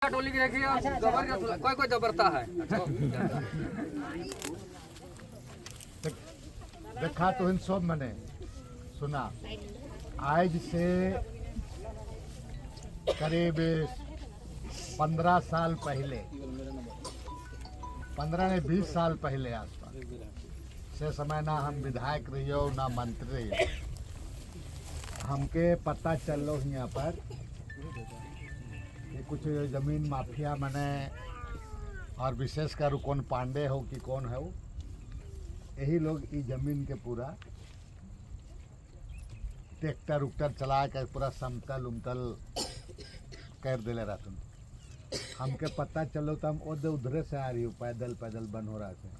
टोली की देखिए कोई कोई जबरता है। देखा तो इन सब मैंने सुना आज से करीब 15 साल पहले 15 ने 20 साल पहले आसपास से समय ना हम विधायक रहियो ना मंत्री रहियो, हमके पता चलो यहाँ पर कि कुछ जमीन माफिया मने और विशेषकर कौन पांडे हो कि कौन है वो, यही लोग इस जमीन के पूरा ट्रैक्टर उक्टर चला कर पूरा समतल उमतल कर दिले रहते। हमके पता चलो तो हम उधर से आ रही हूँ, पैदल पैदल बन हो रहा था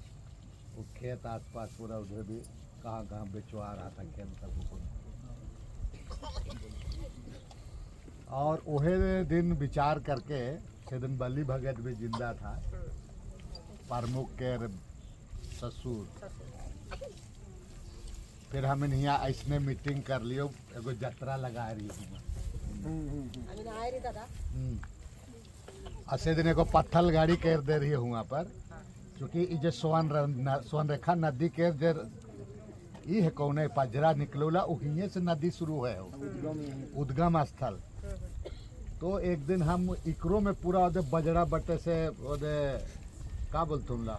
वो खेत आसपास पूरा, उधर भी कहाँ कहाँ बेचवा रहा था खेत सबको। और वही दिन विचार करके से दिन बली भगत भी जिंदा था, प्रमुख के ससुर। फिर हम यहाँ ऐसने मीटिंग कर लियो, एगो जतरा लगा रही ऐसे दिन एगो पत्थल गाड़ी कर दे रही है वहाँ पर, क्योंकि ये सोन रेखा नदी के जे ये है कौन पजरा निकलोला वहीं से नदी शुरू है, उद्गम स्थल। तो एक दिन हम इकरो में पूरा बजड़ा बट्टे से का बोलते ला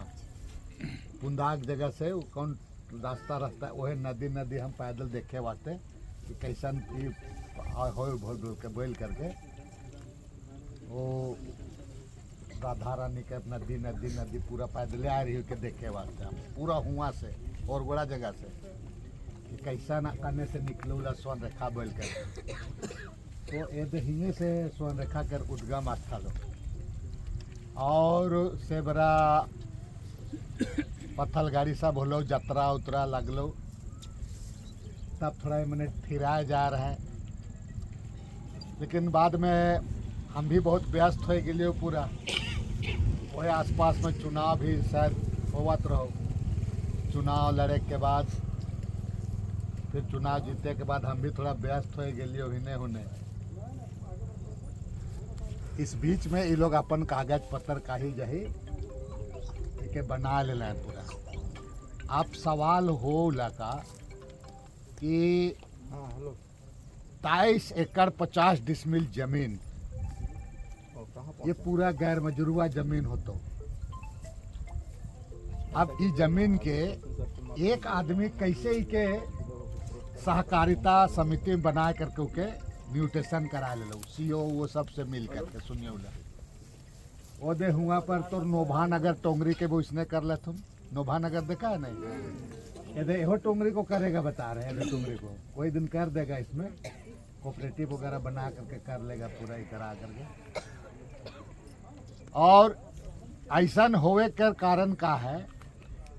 पुंदाक जगह से कौन रास्ता वही नदी हम पैदल देखे वास्ते कि कैसन हो बोल करके वो राधा रानी के नदी पूरा पैदल आ रही के देखे वास्ते हम पूरा हुआ से और बड़ा जगह से कि कैसा करने से निकलूला सोन रेखा बोल कर। तो ये से सोन रेखा कर उद्गम स्थल और से बड़ा पत्थल गाड़ी सब हो लो, जतरा उतरा लगलो, तब थोड़ा मैंने फिराए जा रहे हैं। लेकिन बाद में हम भी बहुत व्यस्त हो गए पूरा, वही आसपास में चुनाव भी शायद होवत रहो। चुनाव लड़े के बाद फिर चुनाव जीते के बाद हम भी थोड़ा व्यस्त हो गए हिने हुने। इस बीच में ये लोग अपन कागज पत्र का ही जही के बना ले लें पूरा। आप सवाल हो लगा कि 23 एकड़ 50 डिसमिल जमीन, ये पूरा गैर मजरूआ जमीन हो। तो अब इस जमीन के एक आदमी कैसे ही के सहकारिता समिति बना करके के म्यूटेशन करा ले लो, सीओ वो सब से मिल करके सुनिए वो दे हुआ पर तो नोभा नगर टोंगरी के वो इसने कर ले। तुम नोभा नगर देखा है नहीं? ये दे टोंगरी को करेगा बता रहे हैं, टोंगरी को कोई दिन कर देगा, इसमें कोऑपरेटिव वगैरह बना करके कर लेगा पूरा ही करा करके। और ऐसा होवे के कारण का है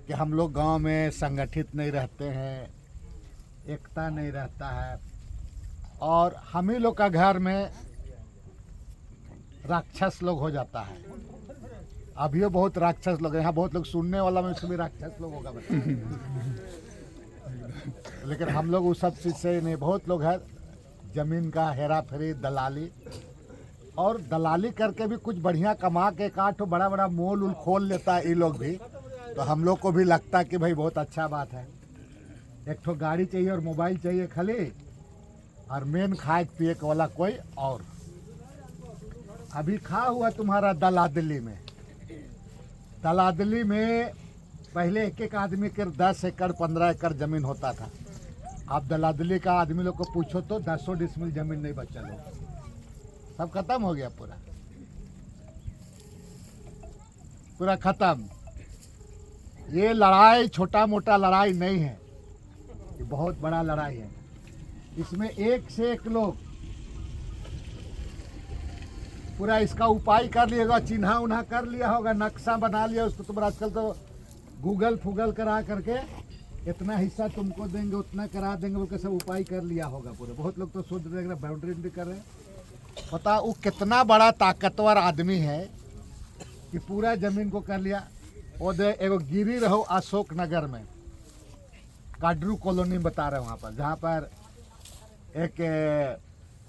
कि हम लोग गांव में संगठित नहीं रहते हैं, एकता नहीं रहता है, और हम ही लोग का घर में राक्षस लोग हो जाता है। अभी बहुत राक्षस लोग यहाँ, बहुत लोग सुनने वाला में उसमें राक्षस लोग होगा लेकिन हम लोग उस सब चीज से नहीं। बहुत लोग है जमीन का हेरा फेरी दलाली, और दलाली करके भी कुछ बढ़िया कमा के काट बड़ा बड़ा मोल उल खोल लेता है ये लोग भी। तो हम लोग को भी लगता है कि भाई बहुत अच्छा बात है, एक ठो गाड़ी चाहिए और मोबाइल चाहिए खाली, और मेन खाए पिए वाला कोई और। अभी खा हुआ तुम्हारा दलादली में, दलादली में पहले एक एक आदमी के 10 एकड़ 15 एकड़ जमीन होता था। अब दलादली का आदमी लोग को पूछो तो 10 डिसमिल जमीन नहीं बचा लो, सब खत्म हो गया पूरा पूरा खत्म। ये लड़ाई छोटा मोटा लड़ाई नहीं है, ये बहुत बड़ा लड़ाई है। इसमें एक से एक लोग पूरा इसका उपाय कर लिएगा, चिन्हा उन्हा कर लिया होगा, नक्शा बना लिया उसको। तुम्हारा आजकल तो गूगल फूगल करा करके इतना हिस्सा तुमको देंगे उतना करा देंगे, वो कैसा उपाय कर लिया होगा पूरा। बहुत लोग तो सोच रहे हैं बाउंड्री कर रहे हैं। पता वो कितना बड़ा ताकतवर आदमी है कि पूरा जमीन को कर लिया। और एगो गिरी रहो अशोक नगर में, काडरू कॉलोनी बता रहे वहाँ पर, जहाँ पर एक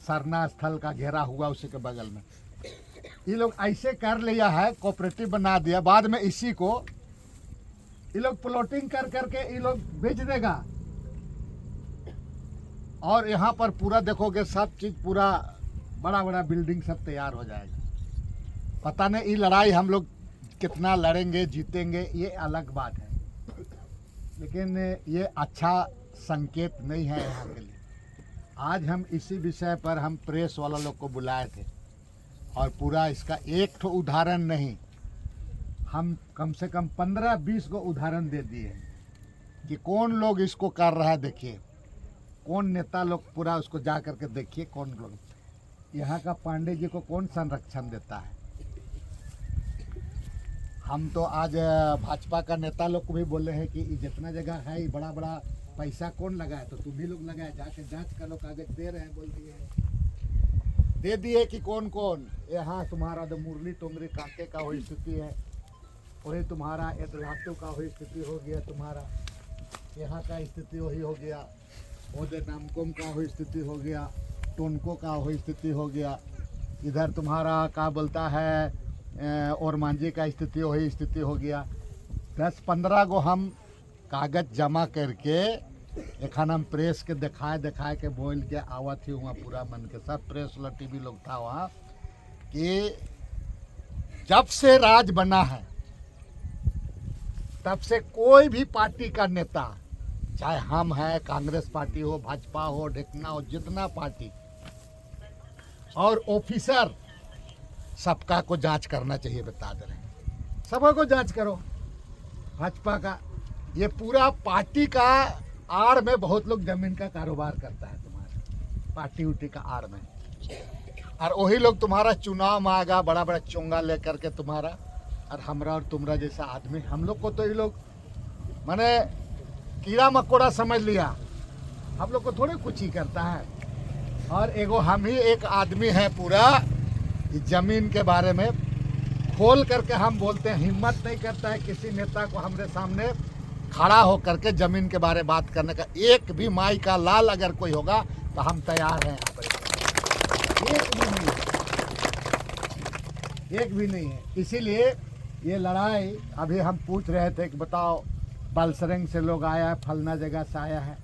सरना स्थल का घेरा हुआ उसी के बगल में। ये लोग ऐसे कर लिया है, कोऑपरेटिव बना दिया, बाद में इसी को ये लोग प्लॉटिंग कर करके ये लोग बेच देगा। और यहाँ पर पूरा देखोगे सब चीज, पूरा बड़ा बड़ा बिल्डिंग सब तैयार हो जाएगा। पता नहीं ये लड़ाई हम लोग कितना लड़ेंगे, जीतेंगे, ये अलग बात है, लेकिन ये अच्छा संकेत नहीं है यहाँ के लिए। आज हम इसी विषय पर हम प्रेस वाला लोग को बुलाए थे और पूरा इसका एक ठो उदाहरण नहीं, हम कम से कम 15-20 को उदाहरण दे दिए कि कौन लोग इसको कर रहा है। देखिए कौन नेता लोग, पूरा उसको जा करके देखिए कौन लोग, यहाँ का पांडे जी को कौन संरक्षण देता है। हम तो आज भाजपा का नेता लोग को भी बोले हैं कि जितना जगह है ये बड़ा बड़ा पैसा कौन लगाए, तो तुम ही लोग लगाए, जाके जांच करो, कागज दे रहे हैं, बोल दे दिए कि कौन कौन। यहाँ तुम्हारा तो मुरली टोंगरी काके का वही स्थिति है, वही तुम्हारा एदलाटू का वही स्थिति हो गया, तुम्हारा यहाँ का स्थिति वही हो गया, ओदे नामकोम का वही स्थिति हो गया, टोनको का वही स्थिति हो गया, इधर तुम्हारा क्या बोलता है और मांझी का स्थिति वही स्थिति हो गया। 10-15 को हम कागज जमा करके एखन हम प्रेस के दिखाए के बोल के आवत ही हुआ पूरा मन के, सब प्रेस वाला टीवी लोग था वहाँ, कि जब से राज बना है तब से कोई भी पार्टी का नेता, चाहे हम हैं, कांग्रेस पार्टी हो, भाजपा हो, ढेकना हो, जितना पार्टी और ऑफिसर, सबका को जांच करना चाहिए। बता दे रहे हैं, सबको जांच करो। भाजपा का ये पूरा पार्टी का आड़ में बहुत लोग जमीन का कारोबार करता है तुम्हारा, पार्टी उटी का आड़ में, और वही लोग तुम्हारा चुनाव में आएगा बड़ा बड़ा चोंगा लेकर के तुम्हारा, और हमरा और तुम्हारा जैसा आदमी, हम लोग को तो ये लोग माने कीड़ा मकोड़ा समझ लिया, हम लोग को थोड़े कुछ ही करता है। और एगो हम ही एक आदमी है पूरा जमीन के बारे में खोल करके हम बोलते हैं, हिम्मत नहीं करता है किसी नेता को हमारे सामने खड़ा हो करके जमीन के बारे में बात करने का। एक भी माई का लाल अगर कोई होगा तो हम तैयार हैं यहाँ पर, एक भी नहीं है। इसीलिए ये लड़ाई अभी हम पूछ रहे थे कि बताओ बालसरंग से लोग आया है, फलना जगह से आया है,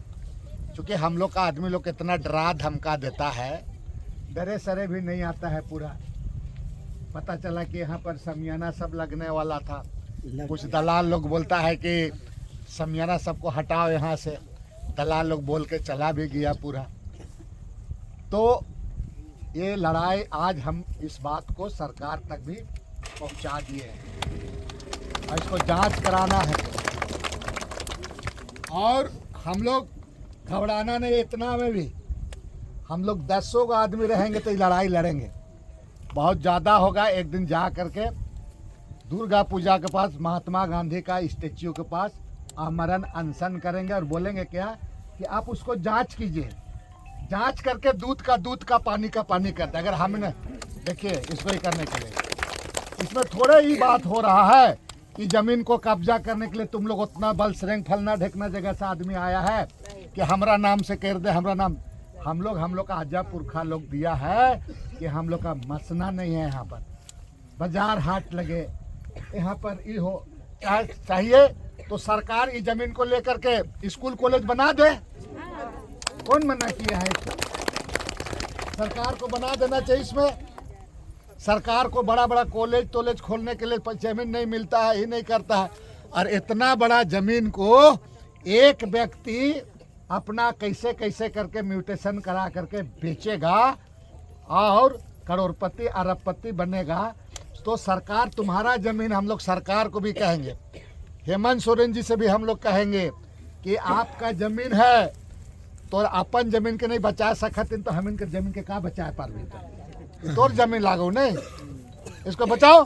क्योंकि हम लोग का आदमी लोग इतना डरा धमका देता है, डरे सरे भी नहीं आता है पूरा। पता चला कि यहाँ पर समियाना सब लगने वाला था, कुछ दलाल लोग बोलता है कि समियाना सबको हटाओ यहाँ से, दलाल लोग बोल के चला भी गया पूरा। तो ये लड़ाई आज हम इस बात को सरकार तक भी पहुँचा दिए हैं और इसको जांच कराना है। और हम लोग घबराना नहीं, इतना में भी हम लोग 100 का आदमी रहेंगे तो ये लड़ाई लड़ेंगे। बहुत ज़्यादा होगा, एक दिन जा करके दुर्गा पूजा के पास महात्मा गांधी का स्टेच्यू के पास आमरण अनशन करेंगे और बोलेंगे क्या कि आप उसको जांच कीजिए, जांच करके दूध का पानी का पानी करते। अगर हमने देखिए इसको ही करने के लिए, इसमें थोड़े ही बात हो रहा है कि जमीन को कब्जा करने के लिए तुम लोग उतना बलसरंग फलना ढेकना जगह से आदमी आया है कि हमरा नाम से कर दे, हमरा नाम। हम लोग का आजा पुरखा लोग दिया है कि हम लोग का मसना नहीं है। यहाँ पर बाजार हाट लगे, यहाँ पर ये हो चाहिए तो सरकार इस जमीन को लेकर के स्कूल कॉलेज बना दे। कौन मना किया है इसको? सरकार को बना देना चाहिए। इसमें सरकार को बड़ा बड़ा कॉलेज टॉलेज खोलने के लिए जमीन नहीं मिलता है, ही नहीं करता है। और इतना बड़ा जमीन को एक व्यक्ति अपना कैसे कैसे करके म्यूटेशन करा करके बेचेगा और करोड़पति अरबपति बनेगा, तो सरकार तुम्हारा जमीन, हम लोग सरकार को भी कहेंगे, हेमंत सोरेन जी से भी हम लोग कहेंगे कि आपका जमीन है तो अपन जमीन के नहीं बचा सकते, तो हम इनके जमीन के कहाँ बचाए पार, तो जमीन लागो नहीं, इसको बचाओ।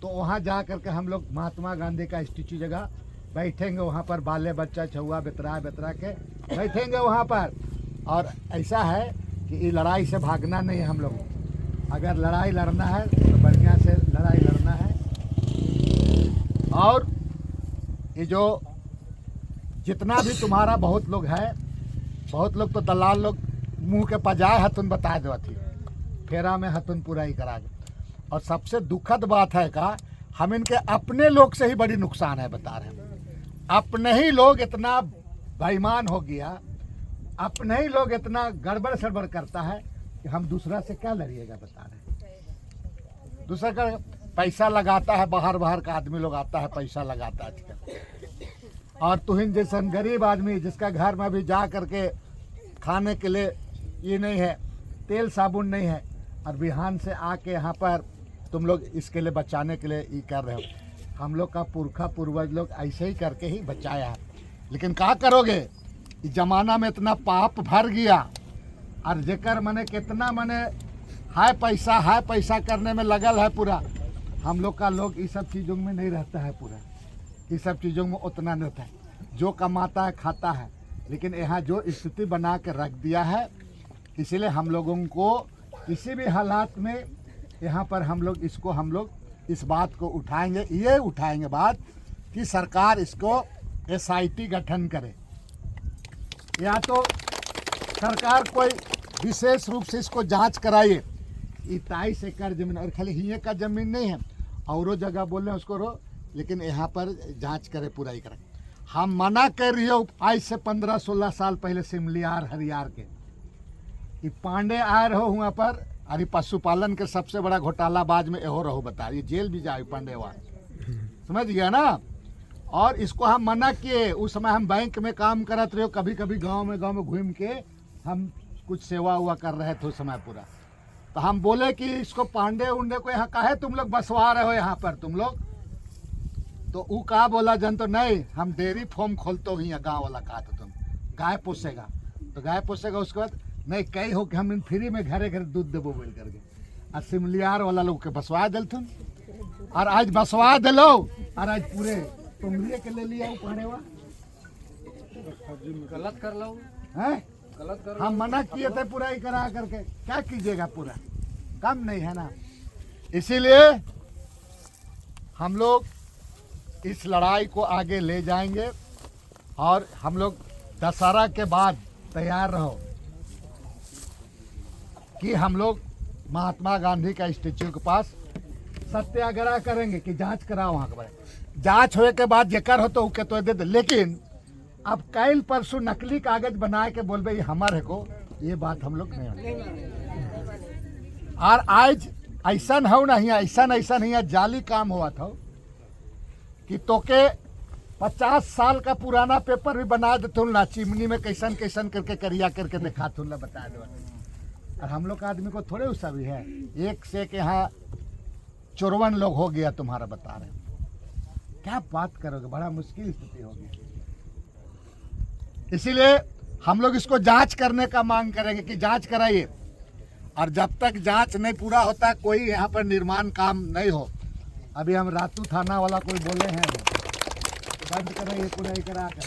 तो वहाँ जा करके हम लोग महात्मा गांधी का स्टेच्यू जगह बैठेंगे, वहाँ पर बाले बच्चा छुआ बेतरा के बैठेंगे वहाँ पर। और ऐसा है कि ये लड़ाई से भागना नहीं है। हम लोग अगर लड़ाई लड़ना है तो बढ़िया से लड़ाई लड़ना है। और ये जो जितना भी तुम्हारा बहुत लोग है, बहुत लोग तो दलाल लोग मुंह के पजाए हथुन बता दो, फेरा में हथुन पूरा ही करा दो। और सबसे दुखद बात है का हम इनके अपने लोग से ही बड़ी नुकसान है बता रहे हैं। अपने ही लोग इतना बेईमान हो गया, अपने ही लोग इतना गड़बड़ सड़बड़ करता है कि हम दूसरा से क्या लड़िएगा बता रहे हैं। दूसरा का पैसा लगाता है, बाहर बाहर का आदमी लोग आता है, पैसा लगाता है आजकल। और तुहिन जैसा गरीब आदमी जिसका घर में भी जा करके खाने के लिए ये नहीं है, तेल साबुन नहीं है, और बिहान से आके यहाँ पर तुम लोग इसके लिए बचाने के लिए ये कर रहे हो। हम लोग का पुरखा पूर्वज लोग ऐसे ही करके ही बचाया है, लेकिन क्या करोगे, इस जमाना में इतना पाप भर गया, और जेकर मने कितना मने हाय पैसा करने में लगल है पूरा। हम लोग का लोग इस सब चीज़ों में नहीं रहता है, पूरा इस सब चीज़ों में उतना नहीं रहता है। जो कमाता है खाता है, लेकिन यहाँ जो स्थिति बना के रख दिया है, इसीलिए हम लोगों को किसी भी हालात में यहाँ पर हम लोग इस बात को उठाएंगे बात कि सरकार इसको SIT गठन करे, या तो सरकार कोई विशेष रूप से इसको जांच कराइए। 23 एकड़ जमीन, और खाली ही का जमीन नहीं है, औरों जगह बोल रहे हैं उसको रो, लेकिन यहाँ पर जांच करे, पूरा ही करे। हम मना कर रही हो आज से 15-16 साल पहले सिमलियार हरियार के ये पांडे आए रहो वहाँ पर, अरे पशुपालन के सबसे बड़ा घोटालाबाज में एहो रहो बता, ये जेल भी जाए पांडे वहाँ, समझ गया ना। और इसको हम मना किए, उस समय हम बैंक में काम करते रहे, कभी कभी गांव में घूम के हम कुछ सेवा हुआ कर रहे थे उस समय पूरा। तो हम बोले कि इसको पांडे उंडे को यहाँ काहे तुम लोग बसवा रहे हो यहाँ पर तुम लोग, तो वो कहा बोला जन तो नहीं, हम डेयरी फार्म खोलते हो यहाँ गाँव वाला कहा, तो तुम गाय पोसेगा तो गाय पोसेगा, उसके बाद नहीं कही हो कि हम इन फ्री में घरे घरे दूध देवो बोल करके, और सिमलियार वाला लोग के बसवा दिलथुन, और आज बसवा दिलो, और आज पूरे तुमलिए के ले लिया पढ़ेवा, गलत कर लो हैं, गलत कर। हम मना किए थे पूरा ही करा करके, क्या कीजिएगा, पूरा कम नहीं है ना। इसीलिए हम लोग इस लड़ाई को आगे ले जाएंगे, और हम लोग दशहरा के बाद तैयार रहो कि हम लोग महात्मा गांधी का स्टेच्यू के पास सत्याग्रह करेंगे कि जांच कराओ वहाँ के बारे में। जांच होने के बाद जेकर हो तो उके तो दे दे, लेकिन अब कल परसों नकली कागज बना के बोलबे ये हमारे को, ये बात हम लोग नहीं होने। और आज ऐसा हो नहीं, ऐसा नहीं जाली काम हुआ था कि तोके 50 साल का पुराना पेपर भी बना देते ना, चिमनी में कैसन कैसन करके करिया करके दिखा तुम बता दो। और हम लोग का आदमी को थोड़े उसका भी है, एक से के यहाँ 54 लोग हो गया तुम्हारा, बता रहे क्या बात करोगे, बड़ा मुश्किल स्थिति होगी। इसीलिए हम लोग इसको जांच करने का मांग करेंगे कि जांच कराइए, और जब तक जांच नहीं पूरा होता कोई यहाँ पर निर्माण काम नहीं हो। अभी हम रातू थाना वाला कोई बोले हैं बंद कराइए पूरा ही करा कर।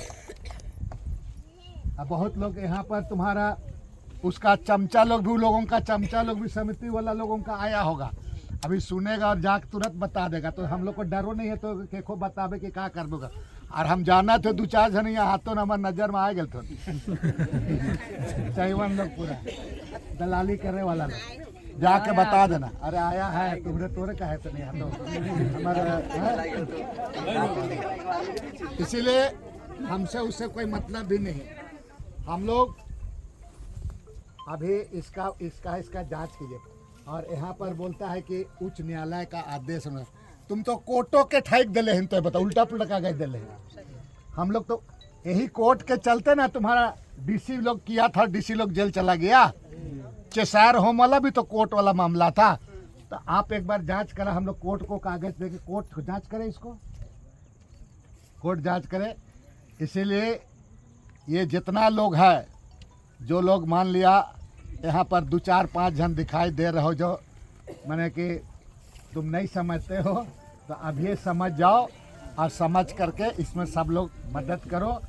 अब बहुत लोग यहाँ पर तुम्हारा उसका चमचा लोग भी, लोगों का चमचा लोग भी समिति वाला लोगों का आया होगा, अभी सुनेगा और जाके तुरंत बता देगा। तो हम लोग को डरो नहीं है, तो केखो बतावे कि क्या कर दूंगा। और हम जाना थे 2-4 जन यहाँ हाथों हमारे नजर में आ गए थे चाहिए लोग पूरा दलाली करने वाला लोग, जाके बता देना अरे आया है तुमरे तोरे का है तो नहीं हाथों हमारा। इसीलिए हमसे उससे कोई मतलब भी नहीं। हम लोग अभी इसका जांच कीजिए। और यहाँ पर बोलता है कि उच्च न्यायालय का आदेश में तुम तो कोर्टों के ठेक दिले हैं, तो बताओ उल्टा पुल्टा कागज दिले हैं। हम लोग तो यही कोर्ट के चलते ना तुम्हारा डीसी लोग किया था, डीसी लोग जेल चला गया। चेसार होम वाला भी तो कोर्ट वाला मामला था। तो आप एक बार जांच करा, हम लोग कोर्ट को कागज देके कोर्ट जांच करे, इसको कोर्ट जांच करे। इसीलिए ये जितना लोग है, जो लोग मान लिया यहाँ पर 2-4-5 जन दिखाई दे रहे हो जो माने कि तुम नहीं समझते हो, तो अभी समझ जाओ और समझ करके इसमें सब लोग मदद करो।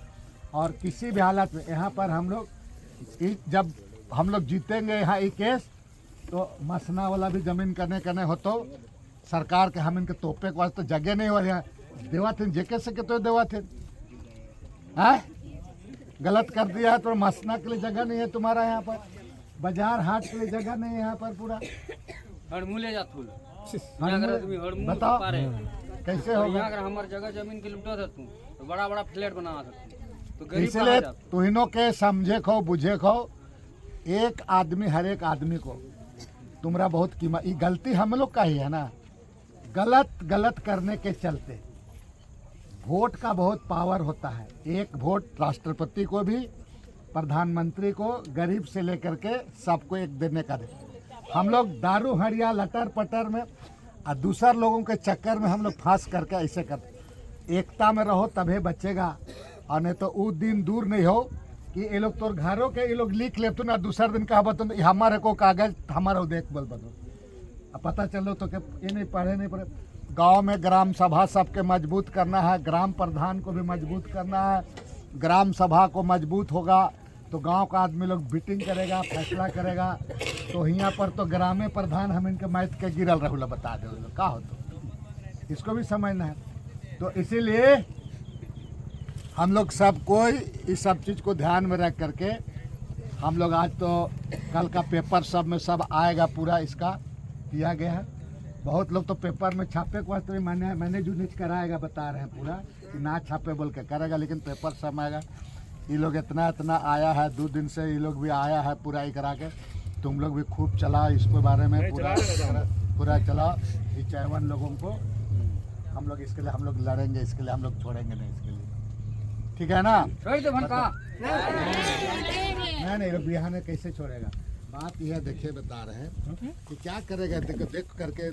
और किसी भी हालत में यहाँ पर हम लोग जब हम लोग जीतेंगे यहाँ ये केस, तो मसना वाला भी जमीन करने हो तो सरकार के हम इनके तोपे के वास्ते जगह नहीं हो रहा देवा थे, जेके से के तो देवा थे गलत कर दिया है। तो मसना के लिए जगह नहीं है तुम्हारा यहाँ पर, बाजार हाट के लिए जगह नहीं है यहाँ पर पूरा। हड़मूले जा फूल यहाँ अगर तुम्हें हड़मूल बताओ पारे कैसे और होगा। यहाँ अगर हमार जगह जमीन के लुटा था तू तो बड़ा बड़ा फ्लैट बना सकती तो गरीब इसलिए कहाँ जाता? तुहिनों के समझे खो बुझे खो, एक आदमी हर एक आदमी को तुम्हारा बहुत कीमत, ये गलती हम लोग का ही है ना, गलत करने के चलते वोट का बहुत पावर होता है। एक वोट राष्ट्रपति को भी, प्रधानमंत्री को, गरीब से लेकर के सबको एक देने का दे। हम लोग दारू हड़िया लटर पटर में और दूसर लोगों के चक्कर में हम लोग फांस करके ऐसे करते। एकता में रहो तभी बचेगा, और नहीं तो वो दिन दूर नहीं हो कि ये लोग तोर घरों के ये लोग लिख ले तो ना दूसर दिन कहा बतो हमारे को कागज हमारा देख बल बदो, अब पता चलो तो कि ये नहीं पढ़े नहीं पढ़े। गांव में ग्राम सभा सबके मजबूत करना है, ग्राम प्रधान को भी मजबूत करना है। ग्राम सभा को मजबूत होगा तो गांव का आदमी लोग मीटिंग करेगा, फैसला करेगा। तो यहाँ पर तो ग्रामीण प्रधान हम इनके मैथ के गिरल रहूला बता दे का हो, तो इसको भी समझना है। तो इसीलिए हम लोग सब कोई इस सब चीज़ को ध्यान में रख करके हम लोग आज तो कल का पेपर सब में सब आएगा, पूरा इसका किया गया है। बहुत लोग तो पेपर में छापे को वास्ते मैंने जो नीच कराएगा बता रहे हैं पूरा कि ना छापे बोल के करेगा, लेकिन पेपर सब आएगा। ये लोग इतना आया है, 2 दिन से ये लोग भी आया है पूरा ही करा के। तुम लोग भी खूब चलाओ इसके बारे में, पूरा चलाओ। ये 51 लोगों को हम लोग इसके लिए हम लोग लड़ेंगे, इसके लिए हम लोग छोड़ेंगे नहीं, इसके लिए ठीक है ना। छोड़ दे भनका नहीं बिहार में कैसे छोड़ेगा। बात यह देखिए बता रहे हैं कि क्या करेगा, देख करके